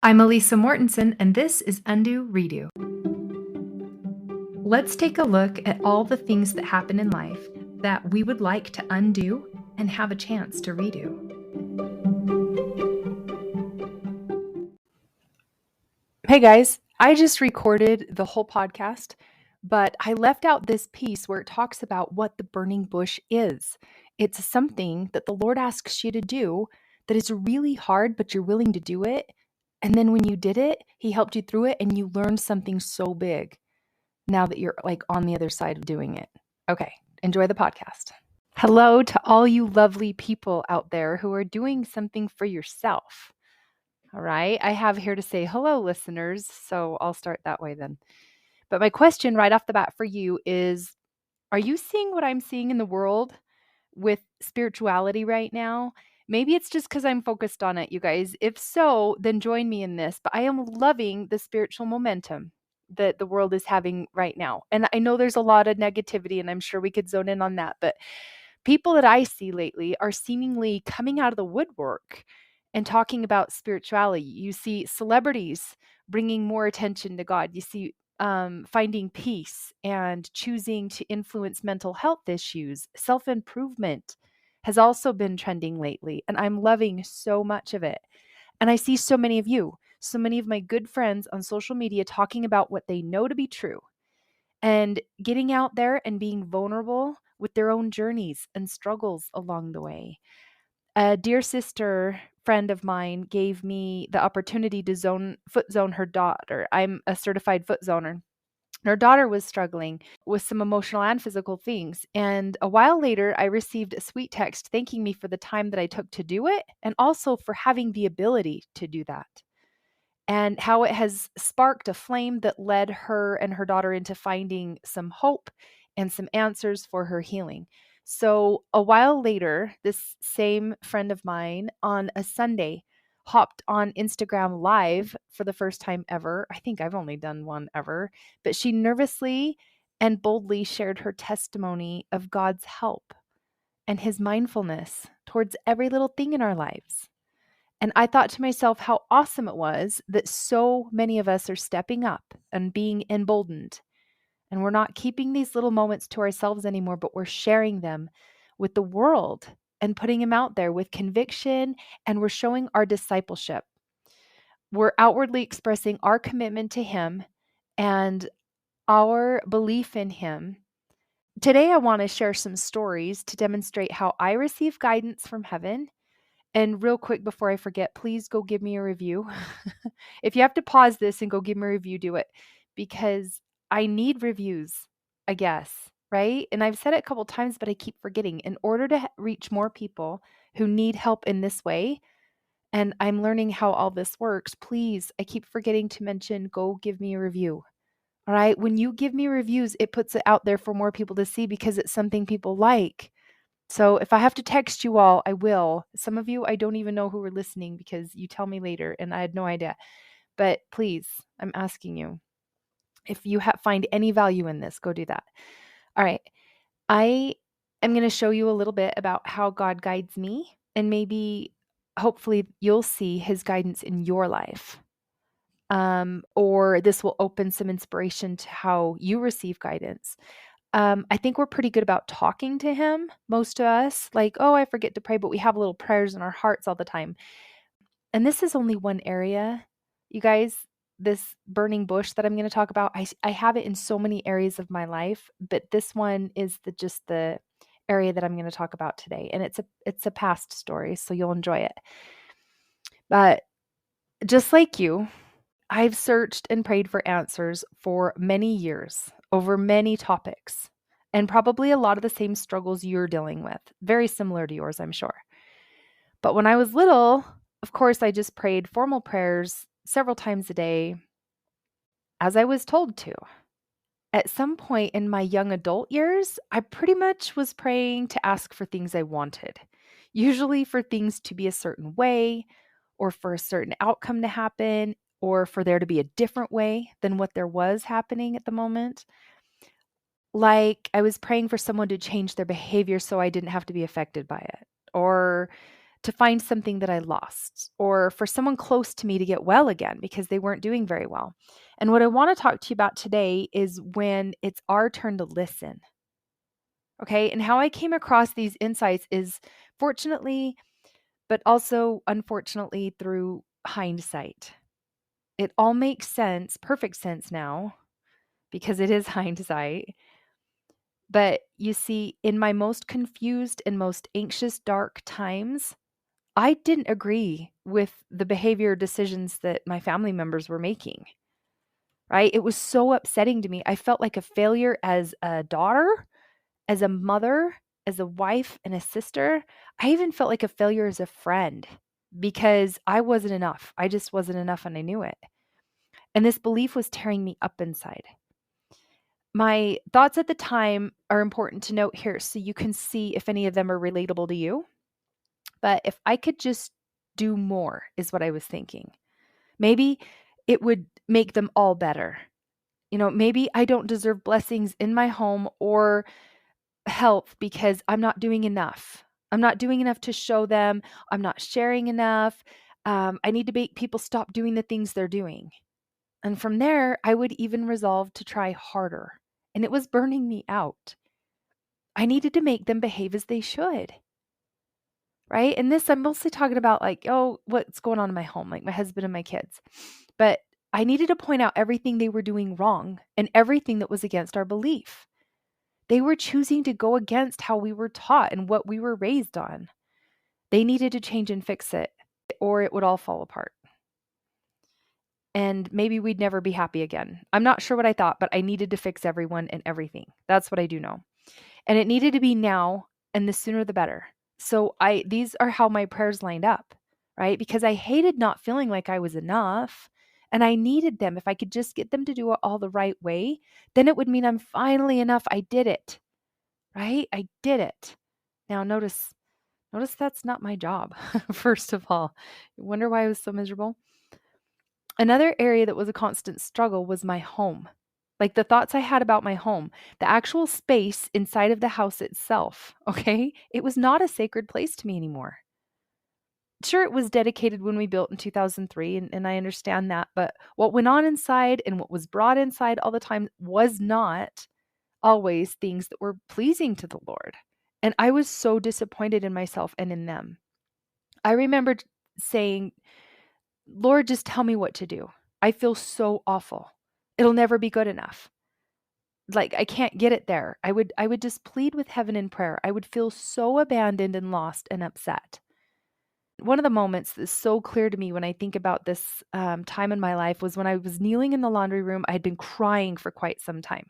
I'm Elisa Mortensen, and this is Undo Redo. Let's take a look at all the things that happen in life that we would like to undo and have a chance to redo. Hey guys, I just recorded the whole podcast, but I left out this piece where it talks about what the burning bush is. It's something that the Lord asks you to do that is really hard, but you're willing to do it. And then when you did it, He helped you through it and you learned something so big now that you're like on the other side of doing it. Okay, enjoy the podcast. Hello to all you lovely people out there who are doing something for yourself. All right, I have here to say hello, listeners, so I'll start that way then. But my question right off the bat for you is, are you seeing what I'm seeing in the world with spirituality right now? Maybe it's just because I'm focused on it, you guys. If so, then join me in this. But I am loving the spiritual momentum that the world is having right now. And I know there's a lot of negativity, and I'm sure we could zone in on that. But people that I see lately are seemingly coming out of the woodwork and talking about spirituality. You see celebrities bringing more attention to God. You see finding peace and choosing to influence mental health issues. Self-improvement has also been trending lately, and I'm loving so much of it. And I see so many of you, so many of my good friends on social media talking about what they know to be true and getting out there and being vulnerable with their own journeys and struggles along the way. A dear sister friend of mine gave me the opportunity to foot zone her daughter. I'm a certified foot zoner. Her daughter was struggling with some emotional and physical things. And a while later, I received a sweet text thanking me for the time that I took to do it and also for having the ability to do that. And how it has sparked a flame that led her and her daughter into finding some hope and some answers for her healing. So a while later, this same friend of mine on a Sunday hopped on Instagram Live for the first time ever. I think I've only done one ever, but she nervously and boldly shared her testimony of God's help and His mindfulness towards every little thing in our lives. And I thought to myself how awesome it was that so many of us are stepping up and being emboldened. And we're not keeping these little moments to ourselves anymore, but we're sharing them with the world and putting them out there with conviction, and we're showing our discipleship. We're outwardly expressing our commitment to Him and our belief in Him. Today, I want to share some stories to demonstrate how I receive guidance from heaven. And real quick before I forget, please go give me a review. If you have to pause this and go give me a review, do it, because I need reviews, I guess, right? And I've said it a couple times, but I keep forgetting. In order to reach more people who need help in this way, and I'm learning how all this works, please, I keep forgetting to mention, go give me a review. All right. When you give me reviews, it puts it out there for more people to see because it's something people like. So if I have to text you all, I will. Some of you, I don't even know who are listening because you tell me later and I had no idea. But please, I'm asking you, if you find any value in this, go do that. All right. I am going to show you a little bit about how God guides me, and maybe, hopefully, you'll see His guidance in your life. Or this will open some inspiration to how you receive guidance. I think we're pretty good about talking to Him, most of us. Like, oh, I forget to pray, but we have little prayers in our hearts all the time. And this is only one area, you guys. This burning bush that I'm going to talk about, I have it in so many areas of my life, but this one is just the area that I'm going to talk about today. And it's a past story, so you'll enjoy it. But just like you, I've searched and prayed for answers for many years over many topics, and probably a lot of the same struggles you're dealing with, very similar to yours, I'm sure. But when I was little, of course, I just prayed formal prayers several times a day as I was told to. At some point in my young adult years, I pretty much was praying to ask for things I wanted, usually for things to be a certain way, or for a certain outcome to happen, or for there to be a different way than what there was happening at the moment. Like I was praying for someone to change their behavior so I didn't have to be affected by it, or to find something that I lost, or for someone close to me to get well again because they weren't doing very well. And what I want to talk to you about today is when it's our turn to listen. Okay. And how I came across these insights is fortunately, but also unfortunately through hindsight. It all makes sense, perfect sense now, because it is hindsight. But you see, in my most confused and most anxious, dark times, I didn't agree with the behavior decisions that my family members were making, right? It was so upsetting to me. I felt like a failure as a daughter, as a mother, as a wife, and a sister. I even felt like a failure as a friend because I wasn't enough. I just wasn't enough, and I knew it. And this belief was tearing me up inside. My thoughts at the time are important to note here so you can see if any of them are relatable to you. But if I could just do more, is what I was thinking. Maybe it would make them all better. Maybe I don't deserve blessings in my home or health because I'm not doing enough. I'm not doing enough to show them. I'm not sharing enough. I need to make people stop doing the things they're doing. And from there, I would even resolve to try harder. And it was burning me out. I needed to make them behave as they should. Right? And this, I'm mostly talking about like, oh, what's going on in my home, like my husband and my kids. But I needed to point out everything they were doing wrong and everything that was against our belief. They were choosing to go against how we were taught and what we were raised on. They needed to change and fix it, or it would all fall apart. And maybe we'd never be happy again. I'm not sure what I thought, but I needed to fix everyone and everything. That's what I do know. And it needed to be now, and the sooner the better. So these are how my prayers lined up, right? Because I hated not feeling like I was enough, and I needed them. If I could just get them to do it all the right way, then it would mean I'm finally enough. I did it, right? I did it. Now notice that's not my job. First of all, you wonder why I was so miserable? Another area that was a constant struggle was my home. Like the thoughts I had about my home, the actual space inside of the house itself, okay? It was not a sacred place to me anymore. Sure, it was dedicated when we built in 2003, and I understand that, but what went on inside and what was brought inside all the time was not always things that were pleasing to the Lord. And I was so disappointed in myself and in them. I remembered saying, Lord, just tell me what to do. I feel so awful. It'll never be good enough. Like I can't get it there. I would just plead with heaven in prayer. I would feel so abandoned and lost and upset. One of the moments that's so clear to me when I think about this time in my life was when I was kneeling in the laundry room. I had been crying for quite some time.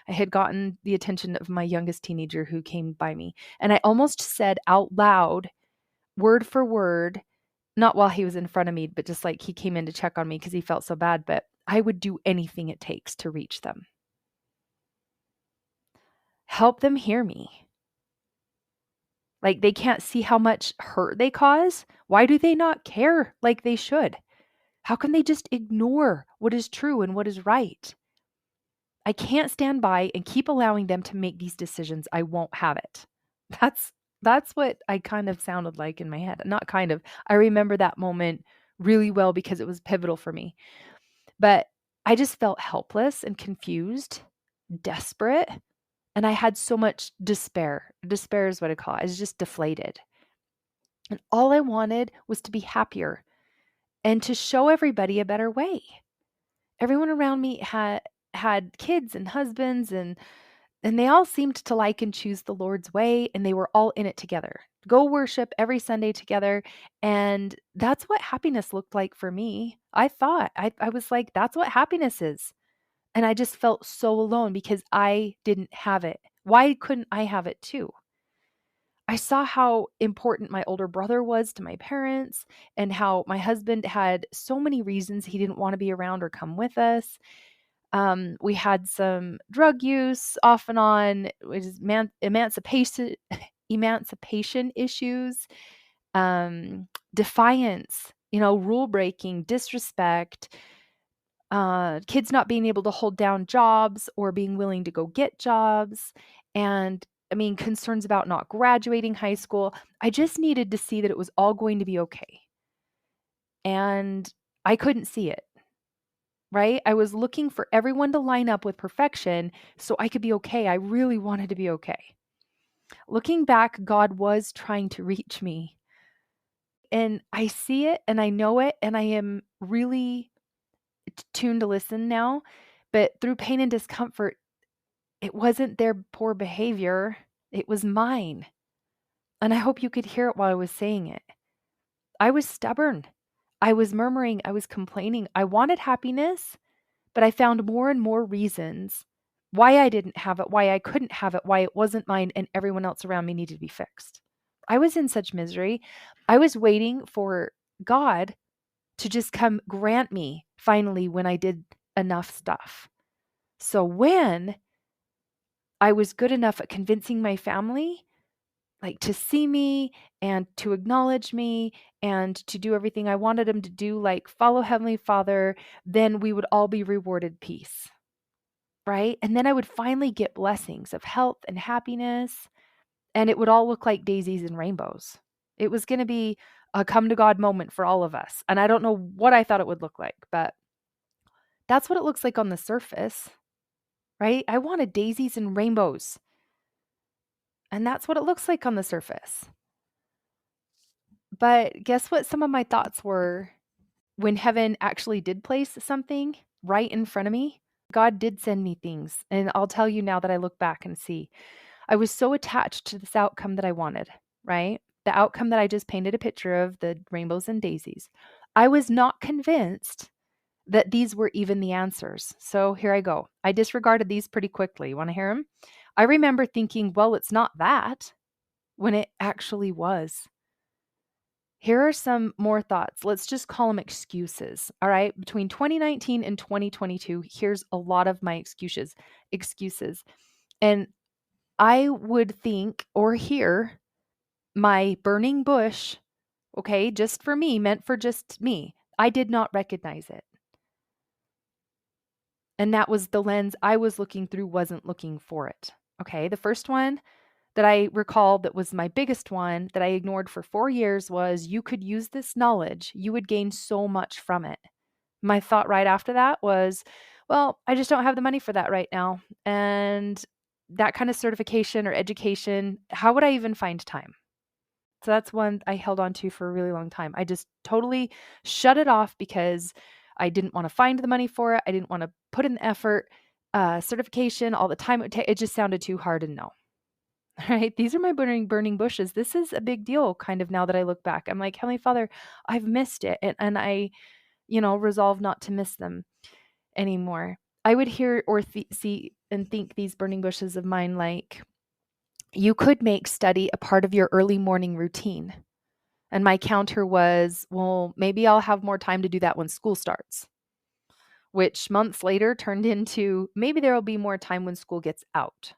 I had gotten the attention of my youngest teenager who came by me, and I almost said out loud, word for word, not while he was in front of me, but just like he came in to check on me because he felt so bad, but I would do anything it takes to reach them. Help them hear me. Like they can't see how much hurt they cause. Why do they not care like they should? How can they just ignore what is true and what is right? I can't stand by and keep allowing them to make these decisions. I won't have it. That's what I kind of sounded like in my head. Not kind of. I remember that moment really well because it was pivotal for me. But I just felt helpless and confused, desperate, and I had so much despair. Despair is what I call it. I was just deflated. And all I wanted was to be happier and to show everybody a better way. Everyone around me had kids and husbands and they all seemed to like and choose the Lord's way, and they were all in it together. Go worship every Sunday together, and that's what happiness looked like for me. I thought I was like, that's what happiness is. And I just felt so alone because I didn't have it. Why couldn't I have it too? I saw how important my older brother was to my parents and how my husband had so many reasons he didn't want to be around or come with us. We had some drug use off and on, which is emancipation issues, defiance, rule breaking, disrespect, kids not being able to hold down jobs or being willing to go get jobs. And concerns about not graduating high school. I just needed to see that it was all going to be okay. And I couldn't see it, right? I was looking for everyone to line up with perfection so I could be okay. I really wanted to be okay. Looking back, God was trying to reach me. And I see it and I know it, and I am really tuned to listen now. But through pain and discomfort, it wasn't their poor behavior, it was mine. And I hope you could hear it while I was saying it. I was stubborn. I was murmuring. I was complaining. I wanted happiness, but I found more and more reasons why I didn't have it, why I couldn't have it, why it wasn't mine, and everyone else around me needed to be fixed. I was in such misery. I was waiting for God to just come grant me finally when I did enough stuff. So when I was good enough at convincing my family, like to see me and to acknowledge me and to do everything I wanted them to do, like follow Heavenly Father, then we would all be rewarded peace, right? And then I would finally get blessings of health and happiness, and it would all look like daisies and rainbows. It was going to be a come to God moment for all of us. And I don't know what I thought it would look like, but that's what it looks like on the surface, right? I wanted daisies and rainbows. And that's what it looks like on the surface. But guess what some of my thoughts were when heaven actually did place something right in front of me? God did send me things. And I'll tell you now that I look back and see. I was so attached to this outcome that I wanted, right? The outcome that I just painted a picture of, the rainbows and daisies. I was not convinced that these were even the answers. So here I go. I disregarded these pretty quickly. Want to hear them? I remember thinking, well, it's not that, when it actually was. Here are some more thoughts. Let's just call them excuses. All right. Between 2019 and 2022, here's a lot of my excuses. And I would think or hear my burning bush, okay, just for me, meant for just me. I did not recognize it. And that was the lens I was looking through, wasn't looking for it. Okay. The first one that I recall that was my biggest one that I ignored for 4 years was, you could use this knowledge. You would gain so much from it. My thought right after that was, well, I just don't have the money for that right now. And that kind of certification or education, how would I even find time? So that's one I held on to for a really long time. I just totally shut it off because I didn't want to find the money for it. I didn't want to put in the effort, certification, all the time it would take. It just sounded too hard and no. Right? These are my burning bushes. This is a big deal kind of now that I look back. I'm like, Heavenly Father, I've missed it. And I, resolve not to miss them anymore. I would hear or see and think these burning bushes of mine like, you could make study a part of your early morning routine. And my counter was, well, maybe I'll have more time to do that when school starts, which months later turned into, maybe there will be more time when school gets out.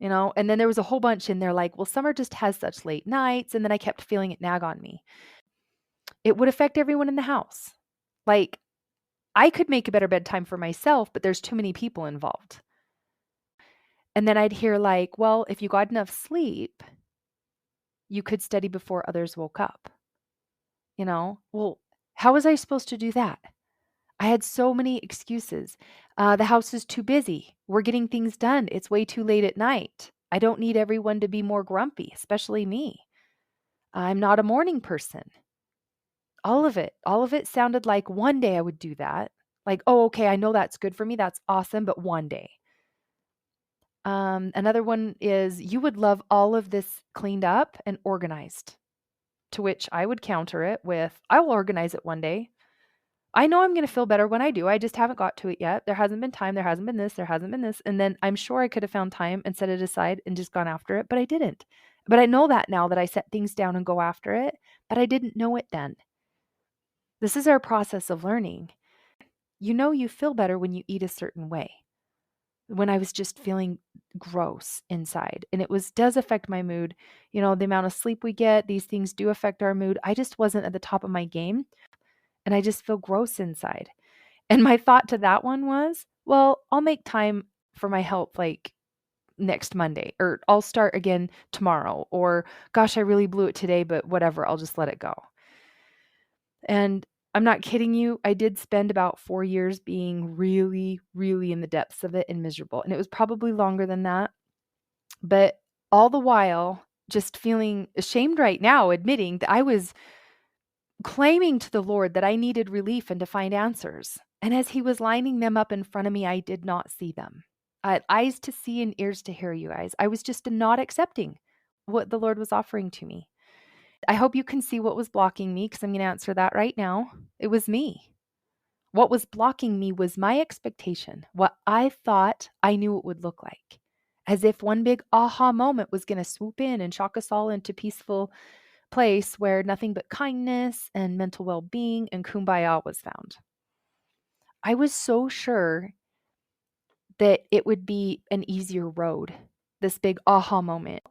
And then there was a whole bunch in there like, well, summer just has such late nights. And then I kept feeling it nag on me. It would affect everyone in the house. Like, I could make a better bedtime for myself, but there's too many people involved. And then I'd hear like, well, if you got enough sleep, you could study before others woke up. Well, how was I supposed to do that? I had so many excuses. The house is too busy. We're getting things done. It's way too late at night. I don't need everyone to be more grumpy, especially me. I'm not a morning person. All of it sounded like one day I would do that. Like, oh, okay, I know that's good for me. That's awesome, but one day. Another one is, you would love all of this cleaned up and organized. To which I would counter it with, I will organize it one day. I know I'm going to feel better when I do. I just haven't got to it yet. There hasn't been time. There hasn't been this. There hasn't been this. And then I'm sure I could have found time and set it aside and just gone after it, but I didn't. But I know that now that I set things down and go after it, but I didn't know it then. This is our process of learning. You feel better when you eat a certain way. When I was just feeling gross inside, and it does affect my mood. The amount of sleep we get, these things do affect our mood. I just wasn't at the top of my game, and I just feel gross inside. And my thought to that one was, well, I'll make time for my health like next Monday, or I'll start again tomorrow, or gosh, I really blew it today, but whatever, I'll just let it go. And I'm not kidding you. I did spend about 4 years being really, really in the depths of it and miserable. And it was probably longer than that. But all the while, just feeling ashamed right now, admitting that I was claiming to the Lord that I needed relief and to find answers. And as He was lining them up in front of me, I did not see them. I had eyes to see and ears to hear, you guys. I was just not accepting what the Lord was offering to me. I hope you can see what was blocking me, because I'm going to answer that right now. It was me. What was blocking me was my expectation, what I thought I knew it would look like, as if one big aha moment was going to swoop in and shock us all into peaceful place where nothing but kindness and mental well-being and kumbaya was found. I was so sure that it would be an easier road, this big aha moment,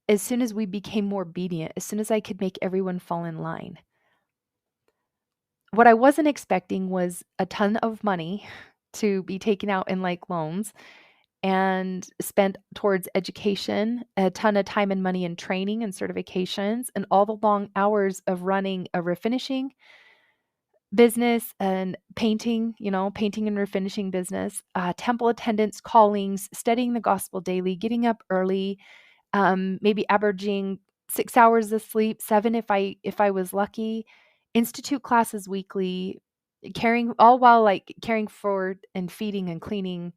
as soon as we became more obedient, as soon as I could make everyone fall in line. What I wasn't expecting was a ton of money to be taken out in like loans and spent towards education, a ton of time and money in training and certifications, and all the long hours of running a refinishing business and painting, painting and refinishing business, temple attendance, callings, studying the gospel daily, getting up early, maybe averaging 6 hours of sleep, 7 if I was lucky, institute classes weekly, all while like caring for and feeding and cleaning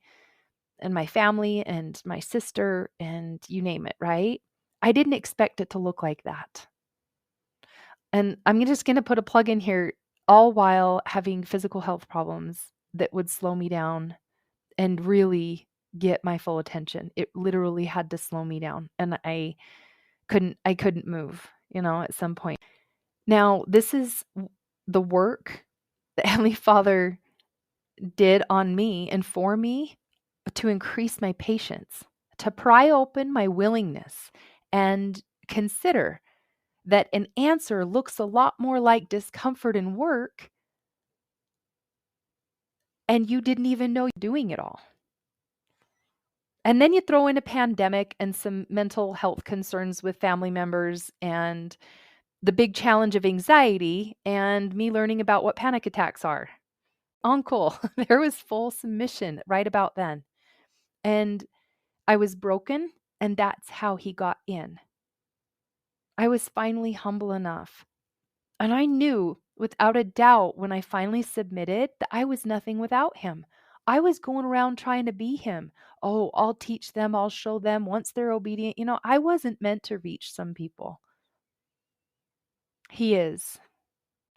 and my family and my sister and you name it, right? I didn't expect it to look like that. And I'm just going to put a plug in here, all while having physical health problems that would slow me down and really get my full attention. It literally had to slow me down, and I couldn't move, at some point. Now, this is the work that Heavenly Father did on me and for me to increase my patience, to pry open my willingness and consider that an answer looks a lot more like discomfort and work, and you didn't even know you're doing it all. And then you throw in a pandemic and some mental health concerns with family members and the big challenge of anxiety and me learning about what panic attacks are. Uncle, there was full submission right about then. And I was broken, and that's how He got in. I was finally humble enough. And I knew without a doubt when I finally submitted that I was nothing without Him. I was going around trying to be Him. Oh, I'll teach them, I'll show them once they're obedient. I wasn't meant to reach some people. He is.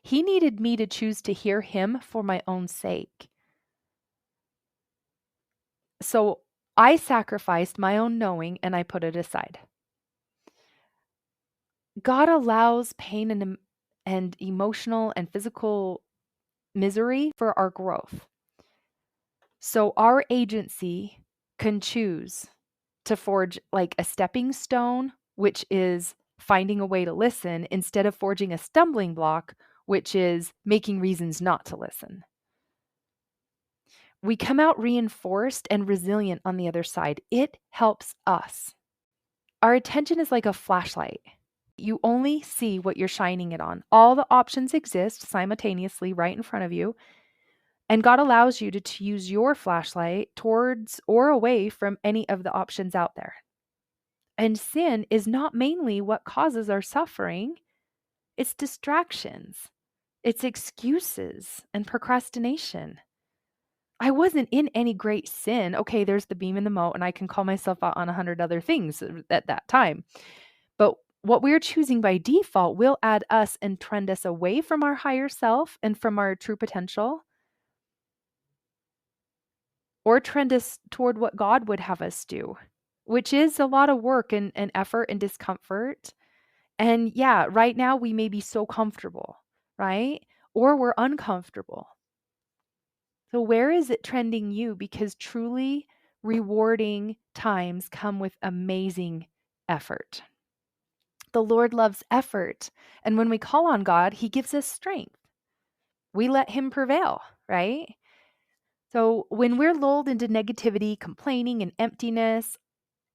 He needed me to choose to hear Him for my own sake. So I sacrificed my own knowing and I put it aside. God allows pain and emotional and physical misery for our growth. So our agency can choose to forge like a stepping stone, which is finding a way to listen, instead of forging a stumbling block, which is making reasons not to listen. We come out reinforced and resilient on the other side. It helps us. Our attention is like a flashlight. You only see what you're shining it on. All the options exist simultaneously right in front of you. And God allows you to use your flashlight towards or away from any of the options out there. And sin is not mainly what causes our suffering. It's distractions. It's excuses and procrastination. I wasn't in any great sin. Okay, there's the beam in the moat, and I can call myself out on 100 other things at that time. But what we're choosing by default will add us and trend us away from our higher self and from our true potential, or trend us toward what God would have us do, which is a lot of work and effort and discomfort. And yeah, right now we may be so comfortable, right? Or we're uncomfortable. So where is it trending you? Because truly rewarding times come with amazing effort. The Lord loves effort. And when we call on God, He gives us strength. We let Him prevail, right? So when we're lulled into negativity, complaining, and emptiness,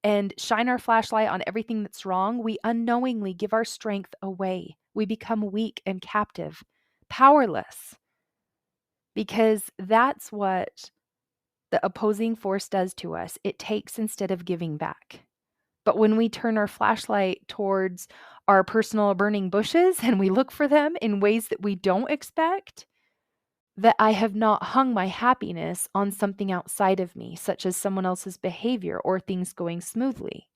and shine our flashlight on everything that's wrong, we unknowingly give our strength away. We become weak and captive, powerless, because that's what the opposing force does to us. It takes instead of giving back. But when we turn our flashlight towards our personal burning bushes and we look for them in ways that we don't expect, that I have not hung my happiness on something outside of me, such as someone else's behavior or things going smoothly.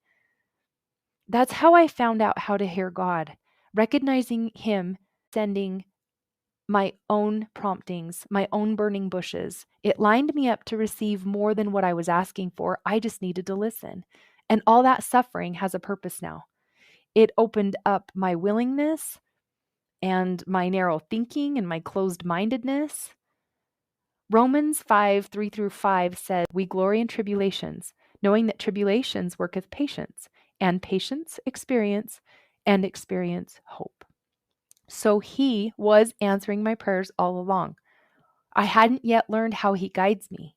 That's how I found out how to hear God, recognizing Him sending my own promptings, my own burning bushes. It lined me up to receive more than what I was asking for. I just needed to listen. And all that suffering has a purpose now. It opened up my willingness and my narrow thinking and my closed mindedness. Romans 5:3-5 says, "We glory in tribulations, knowing that tribulations worketh patience, and patience experience, and experience hope." So He was answering my prayers all along. I hadn't yet learned how He guides me.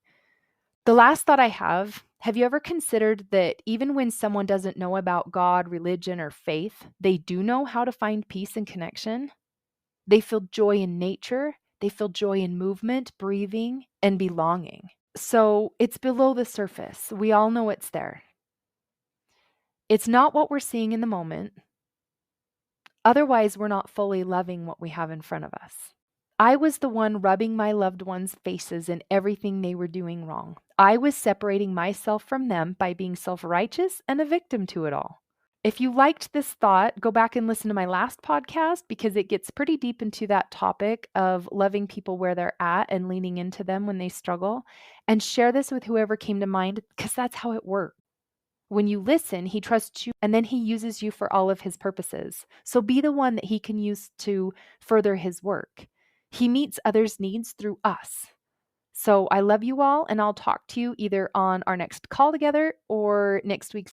The last thought I have you ever considered that even when someone doesn't know about God, religion, or faith, they do know how to find peace and connection? They feel joy in nature. They feel joy in movement, breathing, and belonging. So it's below the surface. We all know it's there. It's not what we're seeing in the moment. Otherwise, we're not fully loving what we have in front of us. I was the one rubbing my loved ones' faces in everything they were doing wrong. I was separating myself from them by being self-righteous and a victim to it all. If you liked this thought, go back and listen to my last podcast because it gets pretty deep into that topic of loving people where they're at and leaning into them when they struggle. And share this with whoever came to mind because that's how it works. When you listen, He trusts you and then He uses you for all of His purposes. So be the one that He can use to further His work. He meets others' needs through us. So I love you all, and I'll talk to you either on our next call together or next week's